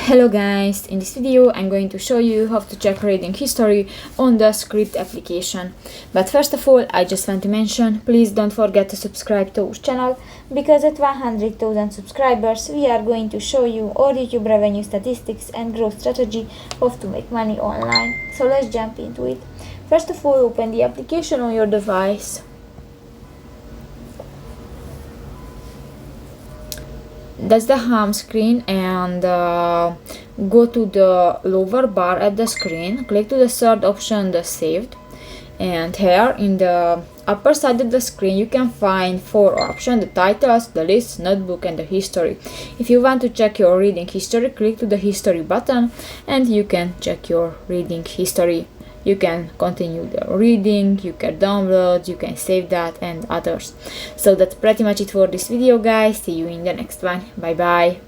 Hello guys, in this video I'm going to show you how to check reading history on the Scribd application. But first of all, I just want to mention, please don't forget to subscribe to our channel, because at 100,000 subscribers we are going to show you all YouTube revenue statistics and growth strategy of to make money online. So let's jump into it. First of all, open the application on your device. That's the home screen, and go to the lower bar at the screen, click to the third option, the saved, and here in the upper side of the screen you can find four options: the titles, the list, notebook, and the history. If you want to check your reading history, click to the history button and you can check your reading history. You can continue the reading, you can download, you can save that, and others. So that's pretty much it for this video, guys. See you in the next one. Bye bye.